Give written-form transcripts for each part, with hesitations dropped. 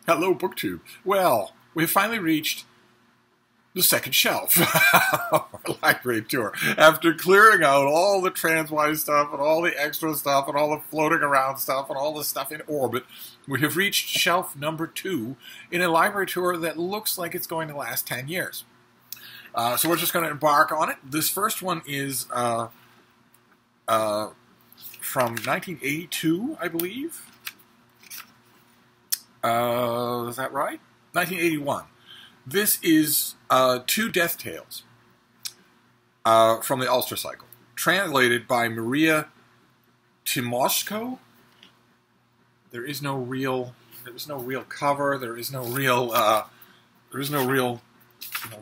Hello, BookTube. Well, we've finally reached the second shelf of our library tour. After clearing out all the transwise stuff and all the extra stuff and all the floating around stuff and all the stuff in orbit, we have reached shelf number 2 in a library tour that looks like it's going to last 10 years. So we're just going to embark on it. This first one is from 1982, I believe. Is that right? 1981. This is 2 Death Tales from the Ulster Cycle, translated by Maria Timoshko. There is no real cover. There is no real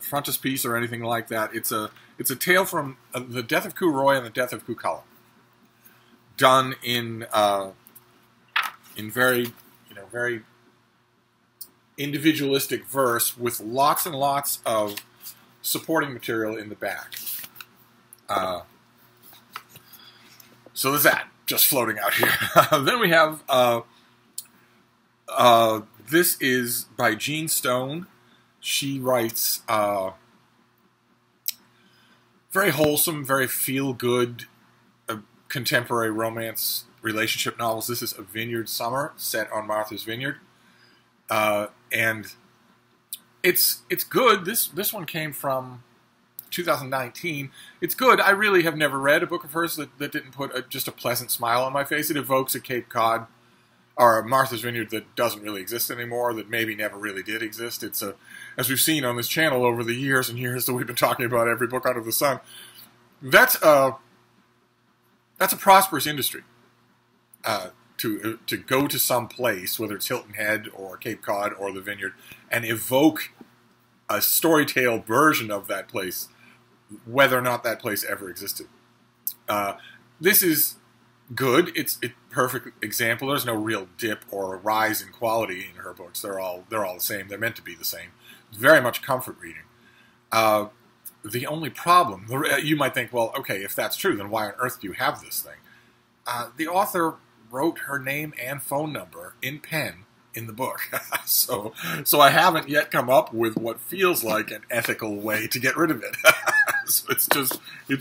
frontispiece or anything like that. It's a tale from the death of Roy and the death of Cuchulainn, done in very individualistic verse with lots and lots of supporting material in the back. So there's that, just floating out here. Then we have, this is by Jean Stone. She writes very wholesome, very feel-good contemporary romance relationship novels. This is A Vineyard Summer, set on Martha's Vineyard. And it's good. This one came from 2019. It's good. I really have never read a book of hers that didn't put just a pleasant smile on my face. It evokes a Cape Cod or a Martha's Vineyard that doesn't really exist anymore, that maybe never really did exist. It's as we've seen on this channel over the years and years that we've been talking about every book under the sun. That's a prosperous industry. To go to some place, whether it's Hilton Head or Cape Cod or the Vineyard, and evoke a storytale version of that place, whether or not that place ever existed. This is good. It's a perfect example. There's no real dip or rise in quality in her books. They're all the same. They're meant to be the same. It's very much comfort reading. The only problem, you might think, well, okay, if that's true, then why on earth do you have this thing? The author wrote her name and phone number in pen in the book. so I haven't yet come up with what feels like an ethical way to get rid of it. So it's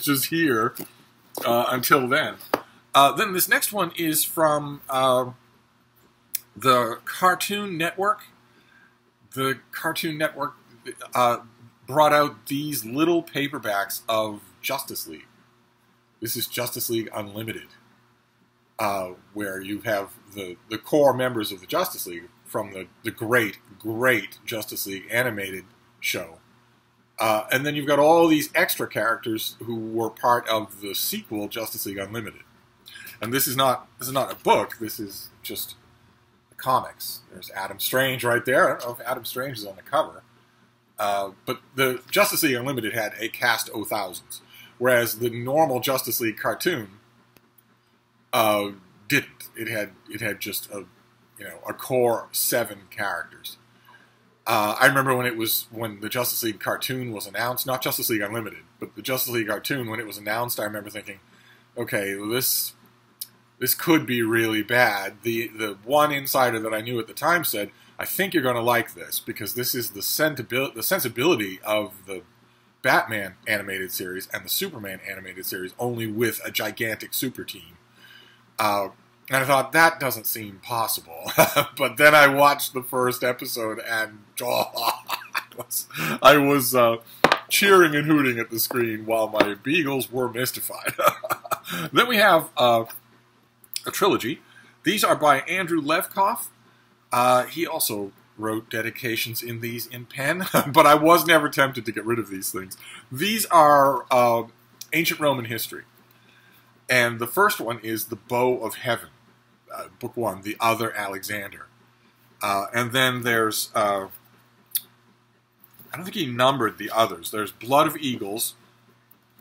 just here until then. Then this next one is from the Cartoon Network. The Cartoon Network brought out these little paperbacks of Justice League. This is Justice League Unlimited. Where you have the core members of the Justice League from the great Justice League animated show. And then you've got all these extra characters who were part of the sequel, Justice League Unlimited. And this is not a book, this is just the comics. There's Adam Strange right there. I don't know if Adam Strange is on the cover. But the Justice League Unlimited had a cast o' thousands, whereas the normal Justice League cartoon didn't. It had just a core 7 characters. I remember when the Justice League cartoon was announced, not Justice League Unlimited, but the Justice League cartoon, when it was announced, I remember thinking, okay, well, this could be really bad. The one insider that I knew at the time said, I think you're going to like this, because this is the sensibility of the Batman animated series and the Superman animated series, only with a gigantic super team. And I thought, that doesn't seem possible. But then I watched the first episode, and I was cheering and hooting at the screen while my beagles were mystified. Then we have a trilogy. These are by Andrew Levkoff. He also wrote dedications in these in pen, but I was never tempted to get rid of these things. These are ancient Roman history. And the first one is The Bow of Heaven, book 1, The Other Alexander. And then there's, I don't think he numbered the others. There's Blood of Eagles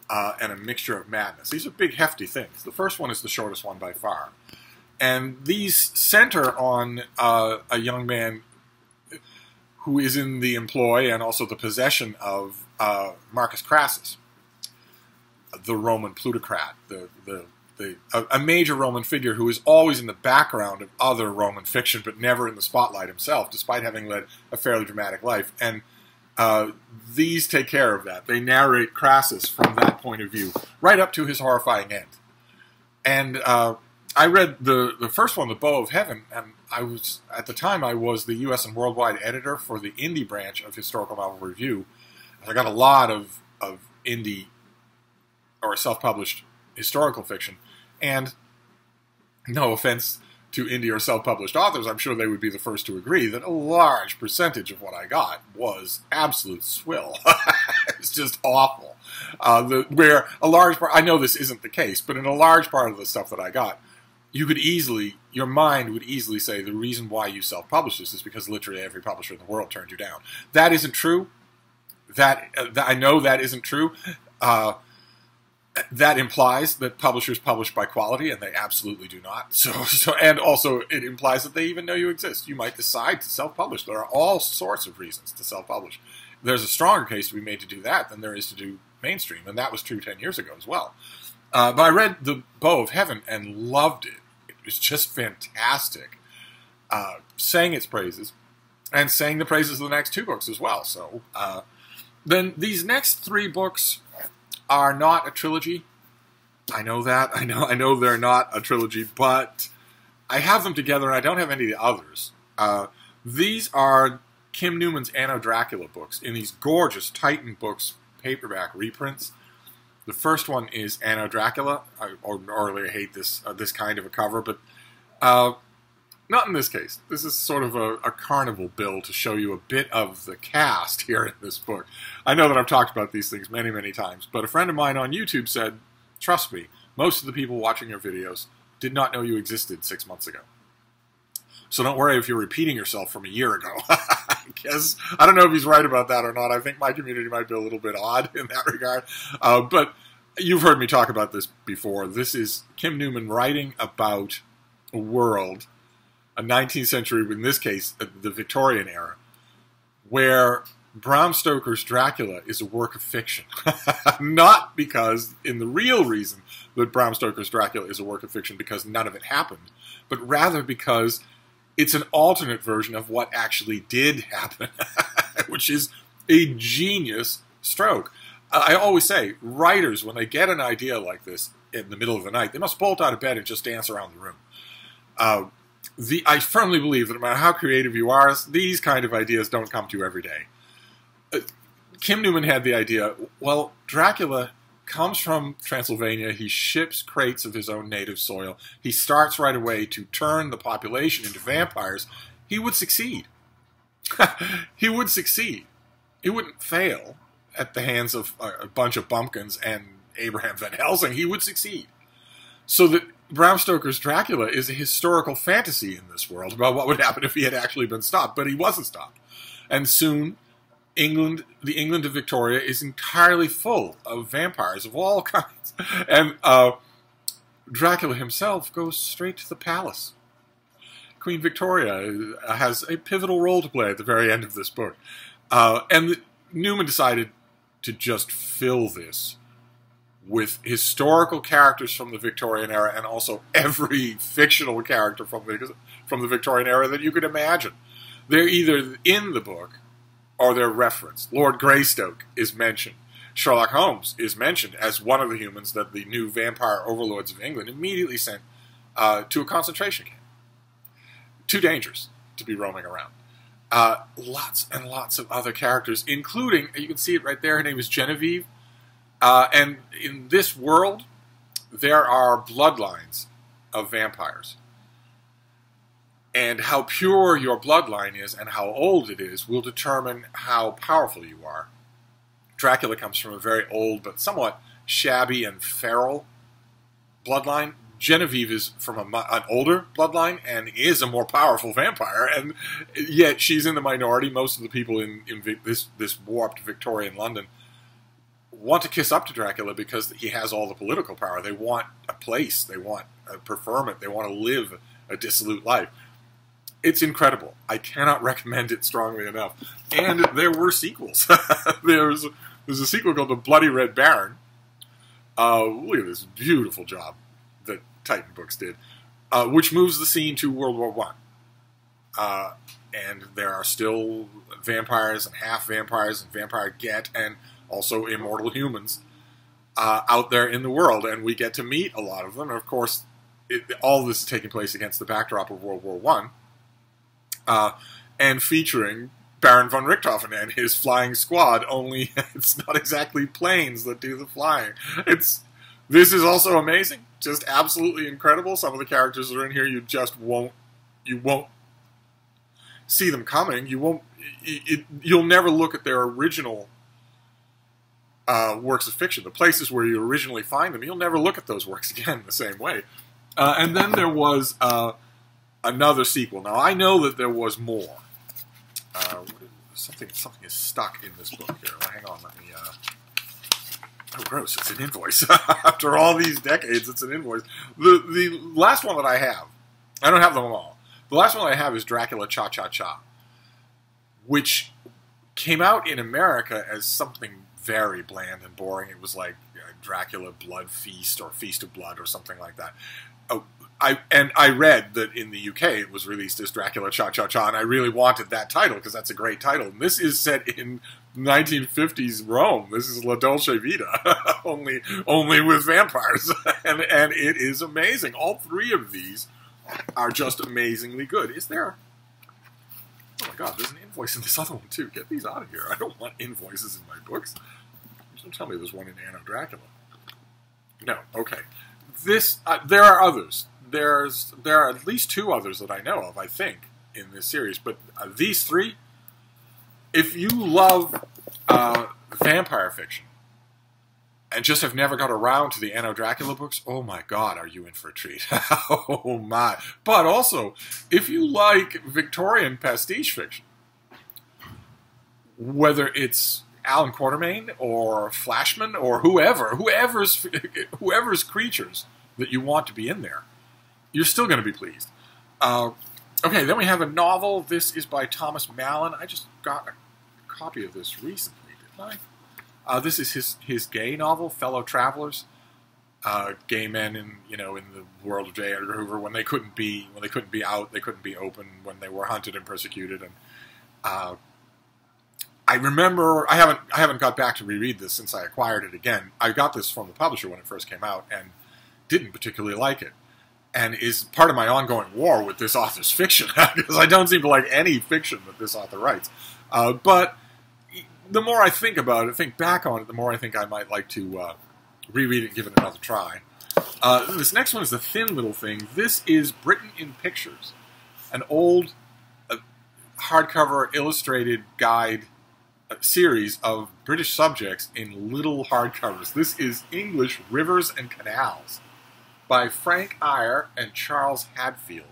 and A Mixture of Madness. These are big, hefty things. The first one is the shortest one by far. And these center on a young man who is in the employ and also the possession of Marcus Crassus, the Roman plutocrat, the a major Roman figure who is always in the background of other Roman fiction, but never in the spotlight himself, despite having led a fairly dramatic life. And these take care of that. They narrate Crassus from that point of view, right up to his horrifying end. And I read the first one, The Bow of Heaven, and at the time, I was the U.S. and worldwide editor for the indie branch of Historical Novel Review. I got a lot of indie or self-published historical fiction. And no offense to indie or self-published authors, I'm sure they would be the first to agree that a large percentage of what I got was absolute swill. It's just awful. Where a large part, I know this isn't the case, but in a large part of the stuff that I got, your mind would easily say the reason why you self-publish this is because literally every publisher in the world turned you down. That isn't true. I know that isn't true. That implies that publishers publish by quality, and they absolutely do not. And also it implies that they even know you exist. You might decide to self-publish. There are all sorts of reasons to self-publish. There's a stronger case to be made to do that than there is to do mainstream, and that was true 10 years ago as well. But I read The Bow of Heaven and loved it. It was just fantastic. Sang its praises, and sang the praises of the next two books as well. So then these next three books are not a trilogy. I know that. I know they're not a trilogy, but I have them together, and I don't have any of the others. These are Kim Newman's Anno Dracula books in these gorgeous Titan Books paperback reprints. The first one is Anno Dracula. I ordinarily hate this kind of a cover, but not in this case. This is sort of a carnival bill to show you a bit of the cast here in this book. I know that I've talked about these things many, many times, but a friend of mine on YouTube said, trust me, most of the people watching your videos did not know you existed 6 months ago. So don't worry if you're repeating yourself from a year ago. I don't know if he's right about that or not. I think my community might be a little bit odd in that regard. But you've heard me talk about this before. This is Kim Newman writing about a world, a 19th century, in this case, the Victorian era, where Bram Stoker's Dracula is a work of fiction. Not because, in the real reason that Bram Stoker's Dracula is a work of fiction, because none of it happened, but rather because it's an alternate version of what actually did happen, which is a genius stroke. I always say, writers, when they get an idea like this in the middle of the night, they must bolt out of bed and just dance around the room. I firmly believe that no matter how creative you are, these kind of ideas don't come to you every day. Kim Newman had the idea, well, Dracula comes from Transylvania. He ships crates of his own native soil. He starts right away to turn the population into vampires. He would succeed. He would succeed. He wouldn't fail at the hands of a bunch of bumpkins and Abraham Van Helsing. He would succeed. So that Bram Stoker's Dracula is a historical fantasy in this world about what would happen if he had actually been stopped, but he wasn't stopped. And soon, the England of Victoria is entirely full of vampires of all kinds. And Dracula himself goes straight to the palace. Queen Victoria has a pivotal role to play at the very end of this book. And Newman decided to just fill this with historical characters from the Victorian era and also every fictional character from the Victorian era that you could imagine. They're either in the book or they're referenced. Lord Greystoke is mentioned. Sherlock Holmes is mentioned as one of the humans that the new vampire overlords of England immediately sent to a concentration camp. Too dangerous to be roaming around. Lots and lots of other characters, including, you can see it right there, her name is Genevieve. And in this world, there are bloodlines of vampires. And how pure your bloodline is and how old it is will determine how powerful you are. Dracula comes from a very old but somewhat shabby and feral bloodline. Genevieve is from an older bloodline and is a more powerful vampire, and yet she's in the minority. Most of the people in this warped Victorian London want to kiss up to Dracula because he has all the political power. They want a place. They want a preferment. They want to live a dissolute life. It's incredible. I cannot recommend it strongly enough. And there were sequels. There's a sequel called The Bloody Red Baron. Look at this beautiful job Titan books did, which moves the scene to World War One. And there are still vampires and half-vampires and vampire get and also immortal humans out there in the world. And we get to meet a lot of them. And of course, all this is taking place against the backdrop of World War One, and featuring Baron von Richthofen and his flying squad, only it's not exactly planes that do the flying. This is also amazing. Just absolutely incredible. Some of the characters that are in here, you won't see them coming. You'll never look at their original works of fiction. The places where you originally find them, you'll never look at those works again the same way. And then there was another sequel. Now, I know that there was more. Something is stuck in this book here. Hang on, let me... Oh, gross, it's an invoice. After all these decades, it's an invoice. The last one that I have, I don't have them all. The last one I have is Dracula Cha-Cha-Cha, which came out in America as something very bland and boring. It was like Dracula Blood Feast or Feast of Blood or something like that. I read that in the UK it was released as Dracula Cha-Cha-Cha, and I really wanted that title because that's a great title. And this is set in 1950s Rome. This is La Dolce Vita, only with vampires, and it is amazing. All three of these are just amazingly good. Is there... Oh my god, there's an invoice in this other one too. Get these out of here. I don't want invoices in my books. Don't tell me there's one in Anno Dracula. No, okay. There are others. There are at least two others that I know of, I think, in this series. But these three, if you love vampire fiction and just have never got around to the Anno Dracula books, oh my god, are you in for a treat. Oh my. But also, if you like Victorian pastiche fiction, whether it's Alan Quatermain or Flashman or whoever's creatures that you want to be in there, you're still going to be pleased. Okay, then we have a novel. This is by Thomas Mallon. I just got a copy of this recently, didn't I? This is his gay novel, Fellow Travelers. Gay men in the world of J. Edgar Hoover when they couldn't be out, they couldn't be open, when they were hunted and persecuted. And I remember I haven't got back to reread this since I acquired it again. I got this from the publisher when it first came out and didn't particularly like it, and is part of my ongoing war with this author's fiction because I don't seem to like any fiction that this author writes. But the more I think about it, think back on it, the more I think I might like to reread it and give it another try. This next one is The Thin Little Thing. This is Britain in Pictures, an old hardcover illustrated guide series of British subjects in little hardcovers. This is English Rivers and Canals by Frank Eyre and Charles Hadfield.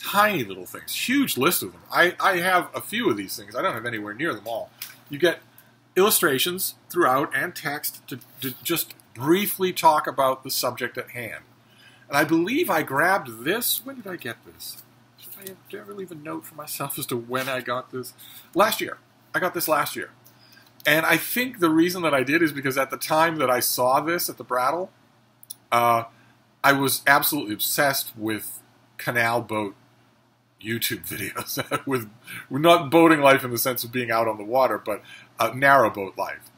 Tiny little things. Huge list of them. I have a few of these things. I don't have anywhere near them all. You get illustrations throughout and text to just briefly talk about the subject at hand. And I believe I grabbed this. When did I get this? Did I ever leave a note for myself as to when I got this? Last year. I got this last year. And I think the reason that I did is because at the time that I saw this at the Brattle, I was absolutely obsessed with canal boat YouTube videos. with not boating life in the sense of being out on the water, but narrowboat life.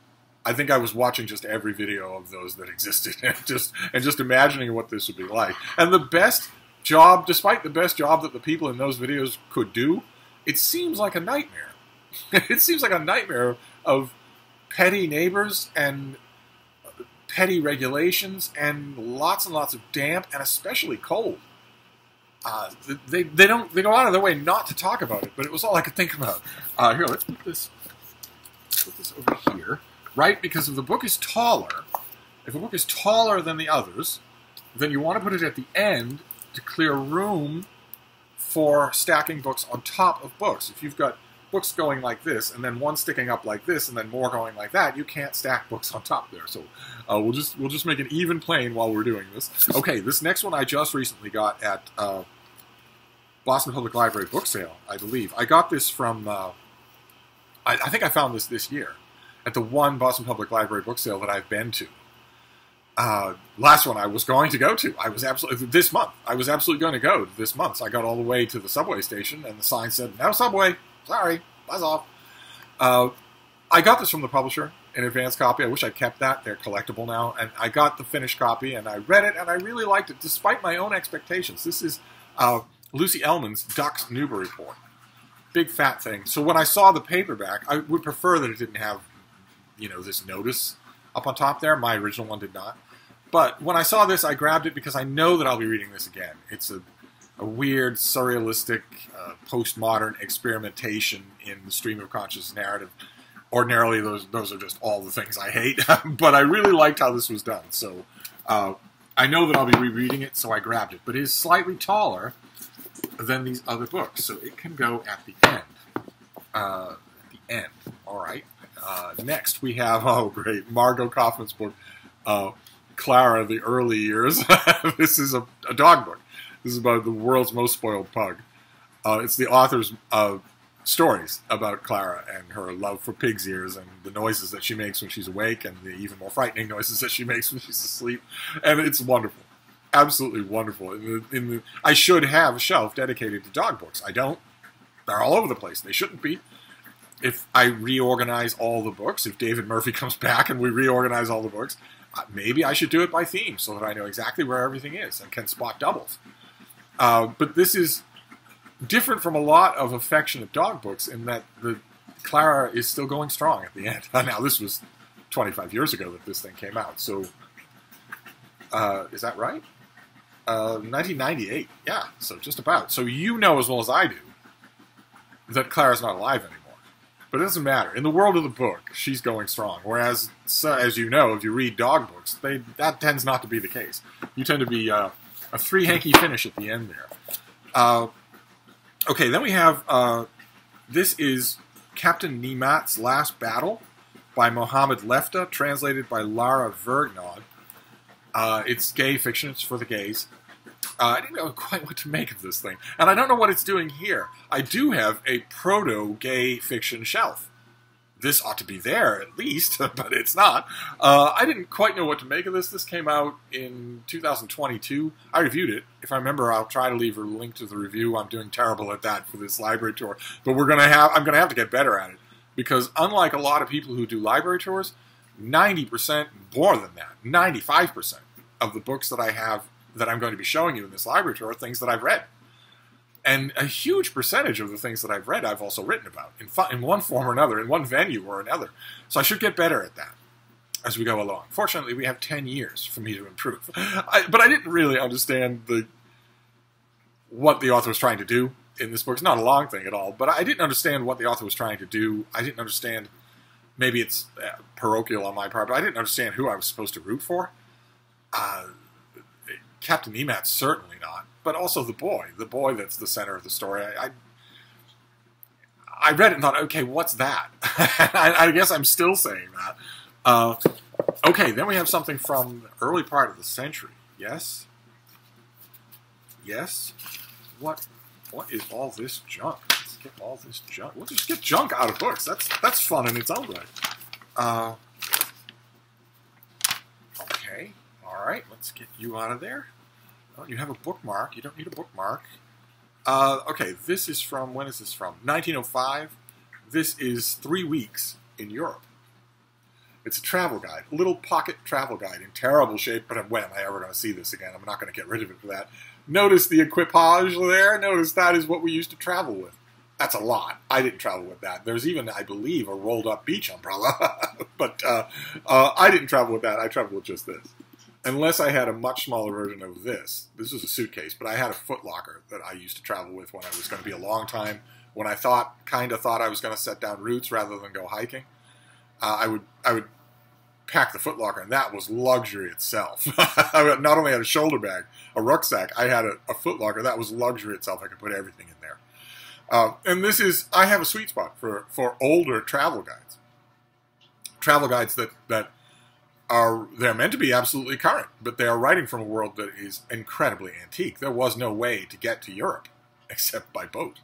I think I was watching just every video of those that existed and just imagining what this would be like. And the best job, despite the best job that the people in those videos could do, it seems like a nightmare. It seems like a nightmare of petty neighbors and petty regulations and lots of damp and especially cold. They go out of their way not to talk about it, but it was all I could think about. Here, let's put this over here, right? Because if the book is taller, if a book is taller than the others, then you want to put it at the end to clear room for stacking books on top of books. If you've got books going like this, and then one sticking up like this, and then more going like that, you can't stack books on top there. So we'll just make an even plane while we're doing this. Okay, this next one I just recently got at Boston Public Library book sale, I believe. I got this from I think I found this year at the one Boston Public Library book sale that I've been to. Last one I was going to go to. I was absolutely this month. I was absolutely going to go this month. So I got all the way to the subway station, and the sign said, "No subway. Sorry, buzz off." I got this from the publisher, an advance copy. I wish I'd kept that. They're collectible now. And I got the finished copy, and I read it, and I really liked it, despite my own expectations. This is Lucy Ellman's Ducks Newbury Port. Big fat thing. So when I saw the paperback, I would prefer that it didn't have, this notice up on top there. My original one did not. But when I saw this, I grabbed it because I know that I'll be reading this again. It's a weird, surrealistic, postmodern experimentation in the stream of consciousness narrative. Ordinarily, those are just all the things I hate, but I really liked how this was done. So I know that I'll be rereading it, so I grabbed it. But it is slightly taller than these other books, so it can go at the end. All right. Next, we have, great, Margot Kaufman's book, Clara, The Early Years. This is a dog book. This is about the world's most spoiled pug. It's the author's stories about Clara and her love for pig's ears and the noises that she makes when she's awake and the even more frightening noises that she makes when she's asleep. And it's wonderful. Absolutely wonderful. I should have a shelf dedicated to dog books. I don't. They're all over the place. They shouldn't be. If I reorganize all the books, if David Murphy comes back and we reorganize all the books, maybe I should do it by theme so that I know exactly where everything is and can spot doubles. But this is different from a lot of affectionate dog books in that the Clara is still going strong at the end. Now, this was 25 years ago that this thing came out, so is that right? 1998, yeah, so just about. So you know as well as I do that Clara's not alive anymore. But it doesn't matter. In the world of the book, she's going strong. Whereas, as you know, if you read dog books, that tends not to be the case. You tend to be a three-hanky finish at the end there. Okay, then we have, this is Captain Nemat's Last Battle by Mohammed Lefta, translated by Lara Vergnaud. It's gay fiction, it's for the gays. I didn't know quite what to make of this thing. And I don't know what it's doing here. I do have a proto-gay fiction shelf. This ought to be there, at least, but it's not. I didn't quite know what to make of this. This came out in 2022. I reviewed it. If I remember, I'll try to leave a link to the review. I'm doing terrible at that for this library tour. But I'm going to have to get better at it. Because unlike a lot of people who do library tours, 90%, more than that, 95% of the books that I have that I'm going to be showing you in this library tour are things that I've read. And a huge percentage of the things that I've read I've also written about, in one form or another, in one venue or another. So I should get better at that as we go along. Fortunately, we have 10 years for me to improve. But I didn't really understand what the author was trying to do in this book. It's not a long thing at all, but I didn't understand what the author was trying to do. I didn't understand, maybe it's parochial on my part, but I didn't understand who I was supposed to root for. Captain Nemat, certainly not, but also the boy that's the center of the story. I read it and thought, okay, what's that? I guess I'm still saying that. Okay, then we have something from the early part of the century. Yes? Yes? What is all this junk? Let's get all this junk. We'll just get junk out of books. That's fun in its own right. Okay. All right, let's get you out of there. Oh, you have a bookmark. You don't need a bookmark. Okay, this is from, when is this from? 1905. This is 3 weeks in Europe. It's a travel guide, a little pocket travel guide in terrible shape, but when am I ever going to see this again? I'm not going to get rid of it for that. Notice the equipage there. Notice that is what we used to travel with. That's a lot. I didn't travel with that. There's even, I believe, a rolled-up beach umbrella. But I didn't travel with that. I traveled with just this. Unless I had a much smaller version of this. This was a suitcase, but I had a footlocker that I used to travel with when I was going to be a long time. When I kind of thought I was going to set down roots rather than go hiking. I would pack the footlocker, and that was luxury itself. I not only had a shoulder bag, a rucksack, I had a footlocker. That was luxury itself. I could put everything in there. And this is, I have a sweet spot for older travel guides. Travel guides that they're meant to be absolutely current, but they are writing from a world that is incredibly antique. There was no way to get to Europe except by boat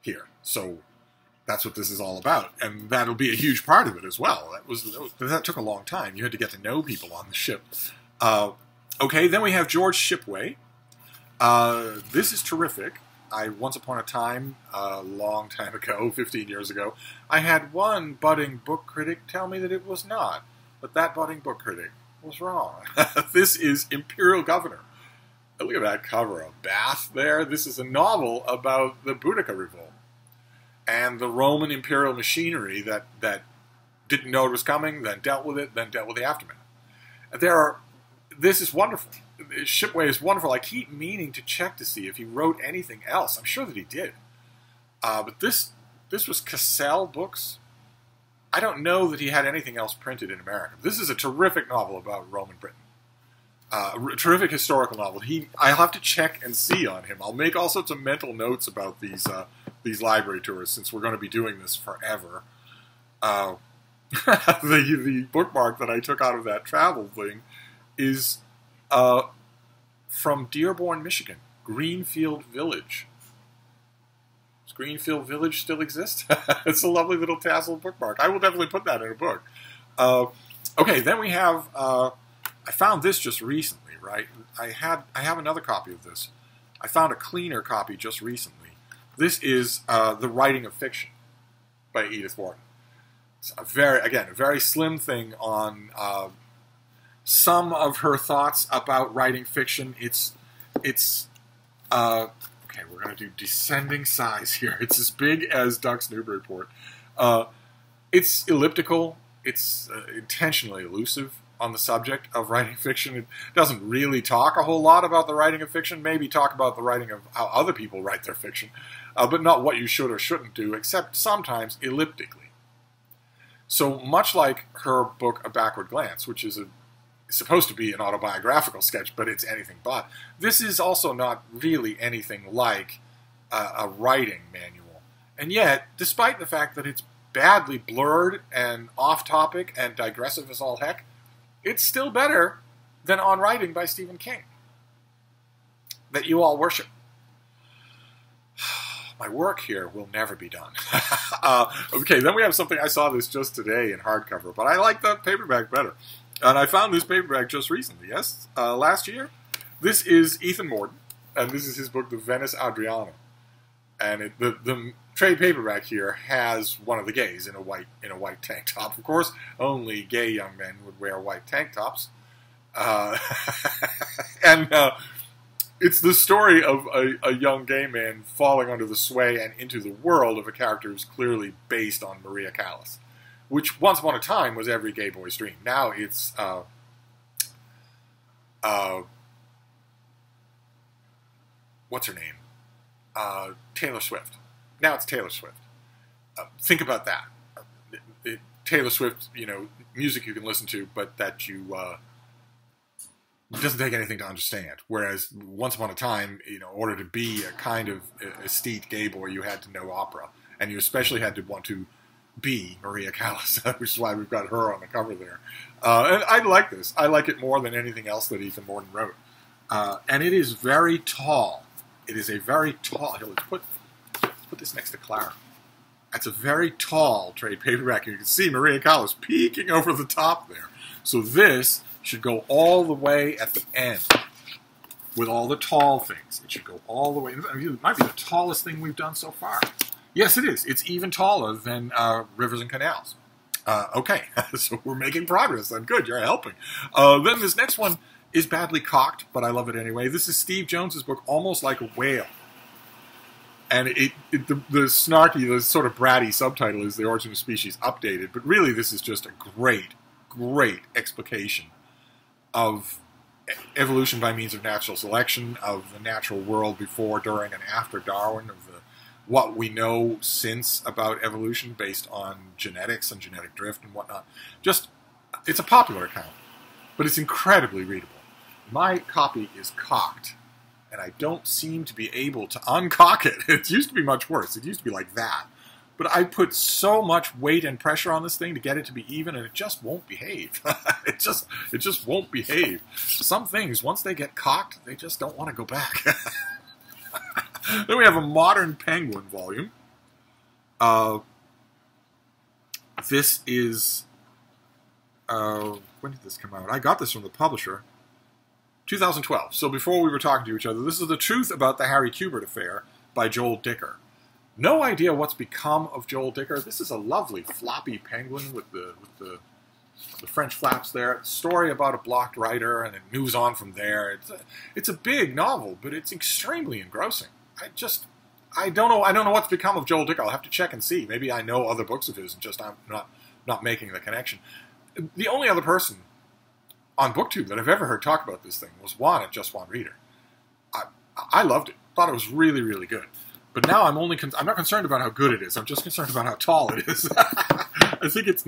here. So that's what this is all about, and that'll be a huge part of it as well. That took a long time. You had to get to know people on the ship Okay, then we have George Shipway. This is terrific. Once upon a time, a long time ago, 15 years ago, I had one budding book critic tell me that it was not. But that budding book critic was wrong. This is Imperial Governor. Look at that cover, a bath there. This is a novel about the Boudica Revolt and the Roman imperial machinery that didn't know it was coming, then dealt with it, then dealt with the aftermath. This is wonderful. Shipway is wonderful. I keep meaning to check to see if he wrote anything else. I'm sure that he did. But this was Cassell Books. I don't know that he had anything else printed in America. This is a terrific novel about Roman Britain. A terrific historical novel. I'll have to check and see on him. I'll make all sorts of mental notes about these library tours since we're going to be doing this forever. The bookmark that I took out of that travel thing is from Dearborn, Michigan, Greenfield Village. Does Greenfield Village still exist? It's a lovely little tassel bookmark. I will definitely put that in a book. Okay, then we have. I found this just recently. Right, I have another copy of this. I found a cleaner copy just recently. This is The Writing of Fiction by Edith Wharton. It's a very slim thing on some of her thoughts about writing fiction. It's okay, we're going to do descending size here. It's as big as Duck's Newburyport. It's elliptical. It's intentionally elusive on the subject of writing fiction. It doesn't really talk a whole lot about the writing of fiction. Maybe talk about the writing of how other people write their fiction, but not what you should or shouldn't do, except sometimes elliptically. So much like her book A Backward Glance, which is supposed to be an autobiographical sketch, but it's anything but. This is also not really anything like a writing manual. And yet, despite the fact that it's badly blurred and off-topic and digressive as all heck, it's still better than On Writing by Stephen King, that you all worship. My work here will never be done. Okay, then we have something, I saw this just today in hardcover, but I like the paperback better. And I found this paperback just recently, yes? Last year. This is Ethan Mordden, and this is his book, The Venice Adriana. And the trade paperback here has one of the gays in a white tank top. Of course, only gay young men would wear white tank tops. And it's the story of a young gay man falling under the sway and into the world of a character who's clearly based on Maria Callas, which once upon a time was every gay boy's dream. Now it's what's her name? Taylor Swift. Now it's Taylor Swift. Think about that. Taylor Swift, music you can listen to, but that it doesn't take anything to understand. Whereas once upon a time, in order to be a kind of esthete gay boy, you had to know opera, and you especially had to want to be Maria Callas, which is why we've got her on the cover there. And I like this. I like it more than anything else that Ethan Mordden wrote. And it is very tall. It is a very tall. Here, let's put this next to Clara. That's a very tall trade paperback. You can see Maria Callas peeking over the top there. So this should go all the way at the end with all the tall things. It should go all the way. It might be the tallest thing we've done so far. Yes, it is. It's even taller than Rivers and Canals. Okay, so we're making progress. I'm good. You're helping. Then this next one is badly cocked, but I love it anyway. This is Steve Jones's book, Almost Like a Whale. And the snarky, the sort of bratty subtitle is The Origin of Species Updated, but really this is just a great, great explication of evolution by means of natural selection, of the natural world before, during, and after Darwin, of what we know since about evolution based on genetics and genetic drift and whatnot. It's a popular account, but it's incredibly readable. My copy is cocked, and I don't seem to be able to uncock it. It used to be much worse. It used to be like that. But I put so much weight and pressure on this thing to get it to be even, and it just won't behave. It just won't behave. Some things, once they get cocked, they just don't want to go back. Then we have a Modern Penguin volume. This is... when did this come out? I got this from the publisher. 2012. So before we were talking to each other, this is The Truth About the Harry Kubert Affair by Joel Dicker. No idea what's become of Joel Dicker. This is a lovely floppy penguin with the French flaps there. Story about a blocked writer, and it moves on from there. It's a big novel, but it's extremely engrossing. I don't know what's become of Joel Dicker. I'll have to check and see. Maybe I know other books of his, and just I'm not making the connection. The only other person on BookTube that I've ever heard talk about this thing was Juan at Just One Reader. I loved it. Thought it was really, really good. But now I'm not concerned about how good it is. I'm just concerned about how tall it is. I think it's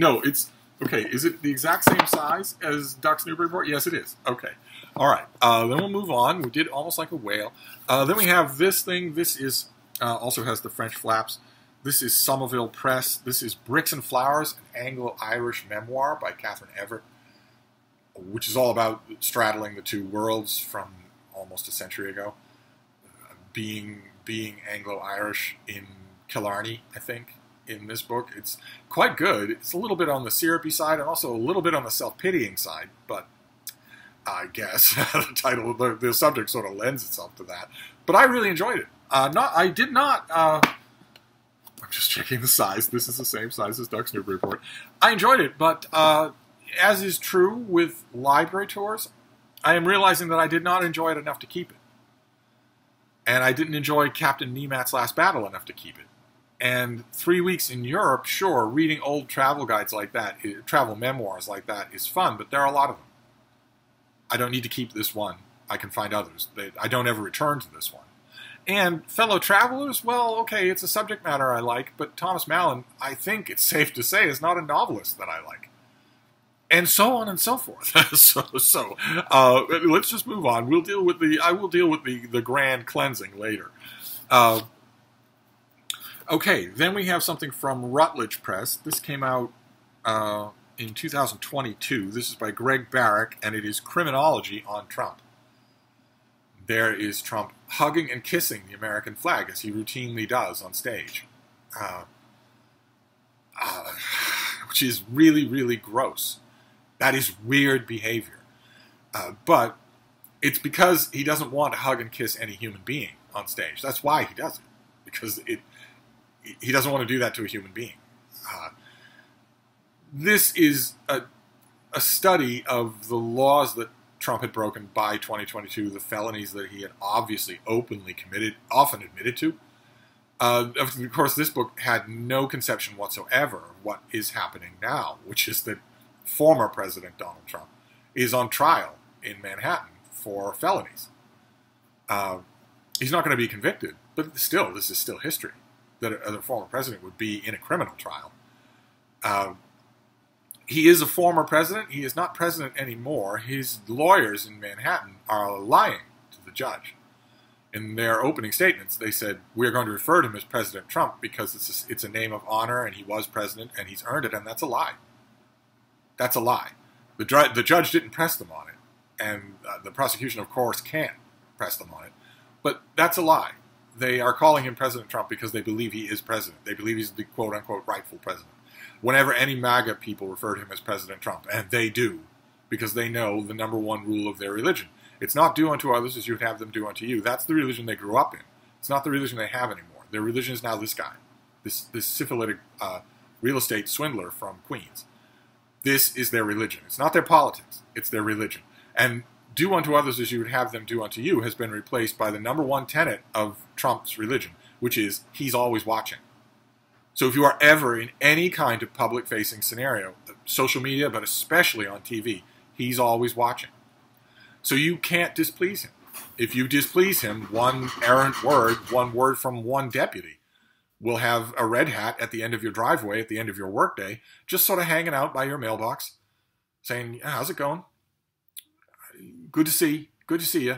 okay. Is it the exact same size as Duck's Newburyport? Yes, it is. Okay. All right. Then we'll move on. We did Almost Like a Whale. Then we have this thing. This is also has the French flaps. This is Somerville Press. This is Bricks and Flowers, an Anglo-Irish memoir by Catherine Everett, which is all about straddling the two worlds from almost a century ago. Being Anglo-Irish in Killarney, I think, in this book. It's quite good. It's a little bit on the syrupy side and also a little bit on the self-pitying side, but I guess the title, the subject sort of lends itself to that. But I really enjoyed it. I'm just checking the size. This is the same size as Duck's Newburyport. I enjoyed it, but as is true with library tours, I am realizing that I did not enjoy it enough to keep it. And I didn't enjoy Captain Nemat's Last Battle enough to keep it. And 3 weeks in Europe, sure, reading old travel guides like that, travel memoirs like that is fun, but there are a lot of them. I don't need to keep this one. I can find others. I don't ever return to this one. And fellow travelers, well, okay, it's a subject matter I like, but Thomas Mallon, I think it's safe to say, is not a novelist that I like. And so on and so forth. Let's just move on. I will deal with the grand cleansing later. Okay, then we have something from Routledge Press. This came out in 2022. This is by Greg Barrick, and it is Criminology on Trump. There is Trump hugging and kissing the American flag, as he routinely does on stage, which is really, really gross. That is weird behavior. But it's because he doesn't want to hug and kiss any human being on stage. That's why he does it. Because he doesn't want to do that to a human being. This is a study of the laws that Trump had broken by 2022, the felonies that he had obviously openly committed, often admitted to. Of course, this book had no conception whatsoever of what is happening now, which is that former President Donald Trump is on trial in Manhattan for felonies. He's not going to be convicted, but still, this is still history, that a former president would be in a criminal trial. He is a former president. He is not president anymore. His lawyers in Manhattan are lying to the judge. In their opening statements, they said, we're going to refer to him as President Trump because it's a name of honor, and he was president, and he's earned it, and that's a lie. That's a lie. The judge didn't press them on it, and the prosecution, of course, can't press them on it. But that's a lie. They are calling him President Trump because they believe he is president. They believe he's the quote-unquote rightful president. Whenever any MAGA people refer to him as President Trump, and they do, because they know the number one rule of their religion. It's not do unto others as you would have them do unto you. That's the religion they grew up in. It's not the religion they have anymore. Their religion is now this guy, this syphilitic real estate swindler from Queens. This is their religion. It's not their politics. It's their religion. And do unto others as you would have them do unto you has been replaced by the number one tenet of Trump's religion, which is he's always watching. So if you are ever in any kind of public-facing scenario, social media, but especially on TV, he's always watching. So you can't displease him. If you displease him, one errant word, one word from one deputy, will have a red hat at the end of your driveway, at the end of your workday, just sort of hanging out by your mailbox, saying, how's it going? Good to see you.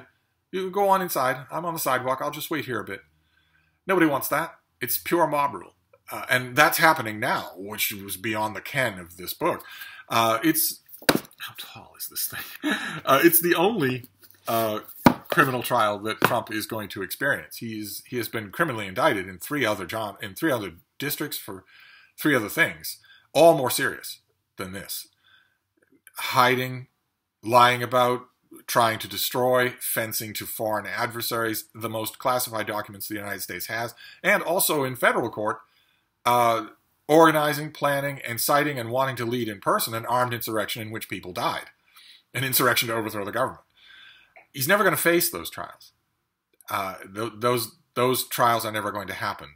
You go on inside. I'm on the sidewalk. I'll just wait here a bit. Nobody wants that. It's pure mob rule. And that's happening now, which was beyond the ken of this book. How tall is this thing? It's the only criminal trial that Trump is going to experience. He has been criminally indicted in three other districts for 3 other things, all more serious than this. Hiding, lying about trying to destroy, fencing to foreign adversaries, the most classified documents the United States has, and also in federal court, organizing, planning, inciting, and wanting to lead in person an armed insurrection in which people died. An insurrection to overthrow the government. He's never going to face those trials. Those trials are never going to happen.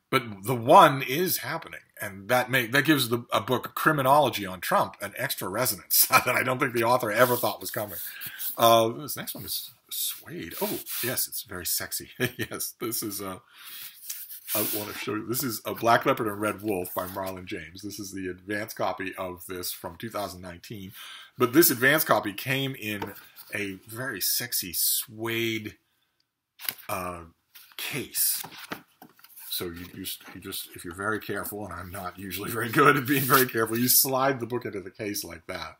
But the one is happening, and that gives a book, Criminology on Trump, an extra resonance that I don't think the author ever thought was coming. This next one is Suede. Oh, yes, it's very sexy. Yes, this is I want to show you. This is A Black Leopard and Red Wolf by Marlon James. This is the advanced copy of this from 2019. But this advanced copy came in a very sexy suede case. So you just, if you're very careful, and I'm not usually very good at being very careful, you slide the book into the case like that.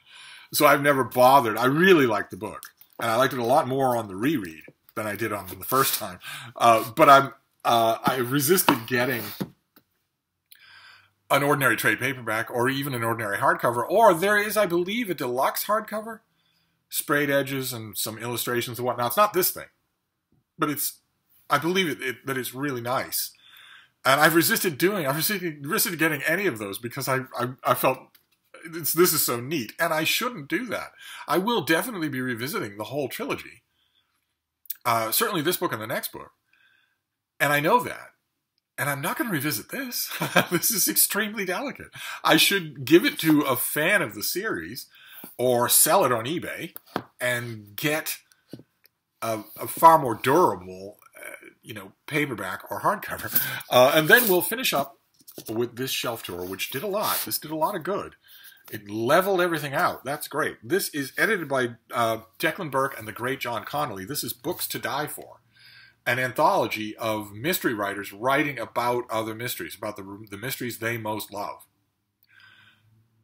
So I've never bothered. I really liked the book, and I liked it a lot more on the reread than I did on the first time. But I resisted getting an ordinary trade paperback or even an ordinary hardcover, or there is, I believe, a deluxe hardcover, sprayed edges and some illustrations and whatnot. It's not this thing, but I believe that it's really nice. And I've resisted getting any of those because I felt this is so neat, and I shouldn't do that. I will definitely be revisiting the whole trilogy, certainly this book and the next book, and I know that. And I'm not going to revisit this. This is extremely delicate. I should give it to a fan of the series, or sell it on eBay and get a far more durable paperback or hardcover. And then we'll finish up with this shelf tour, which did a lot. This did a lot of good. It leveled everything out. That's great. This is edited by Declan Burke and the great John Connolly. This is Books to Die For, an anthology of mystery writers writing about other mysteries, about the mysteries they most love.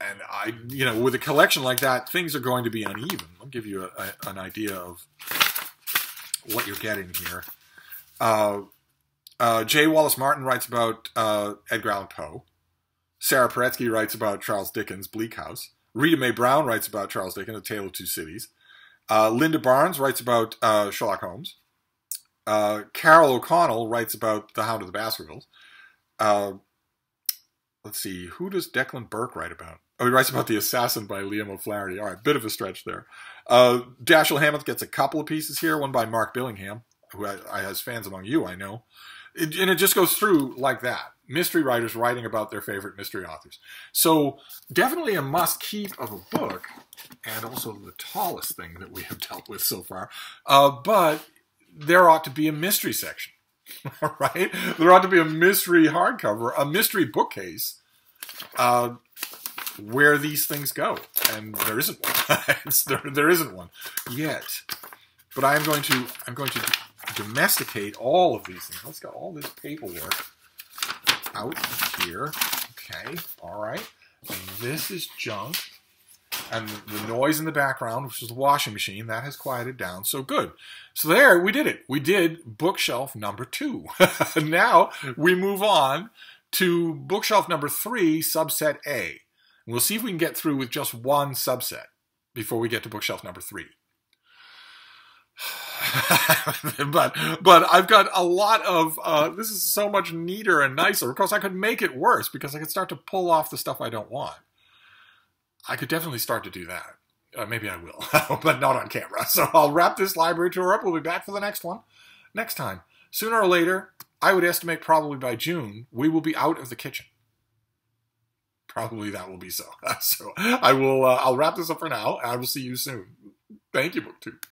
And with a collection like that, things are going to be uneven. I'll give you an idea of what you're getting here. J. Wallace Martin writes about Edgar Allan Poe. Sarah Paretsky writes about Charles Dickens' Bleak House. Rita Mae Brown writes about Charles Dickens' A Tale of Two Cities. Linda Barnes writes about Sherlock Holmes. Carol O'Connell writes about The Hound of the Baskervilles. Let's see, who does Declan Burke write about? Oh, he writes about The Assassin by Liam O'Flaherty. All right, bit of a stretch there. Dashiell Hammett gets a couple of pieces here, one by Mark Billingham, who has fans among you, I know. And it just goes through like that. Mystery writers writing about their favorite mystery authors. So definitely a must-keep of a book, and also the tallest thing that we have dealt with so far. But there ought to be a mystery section, right? There ought to be a mystery hardcover, a mystery bookcase, where these things go. And there isn't one. There isn't one yet. But I'm going to domesticate all of these things. Let's get all this paperwork out here. Okay, all right. And this is junk. And the noise in the background, which is the washing machine, that has quieted down. So good. So there, we did it. We did bookshelf number 2. Now we move on to bookshelf number 3, subset A. And we'll see if we can get through with just one subset before we get to bookshelf number 3. but I've got a lot of, this is so much neater and nicer. Of course, I could make it worse because I could start to pull off the stuff I don't want. I could definitely start to do that. Maybe I will, but not on camera. So I'll wrap this library tour up. We'll be back for the next one next time. Sooner or later, I would estimate probably by June, we will be out of the kitchen. Probably that will be so. So I'll wrap this up for now, and I will see you soon. Thank you, BookTube.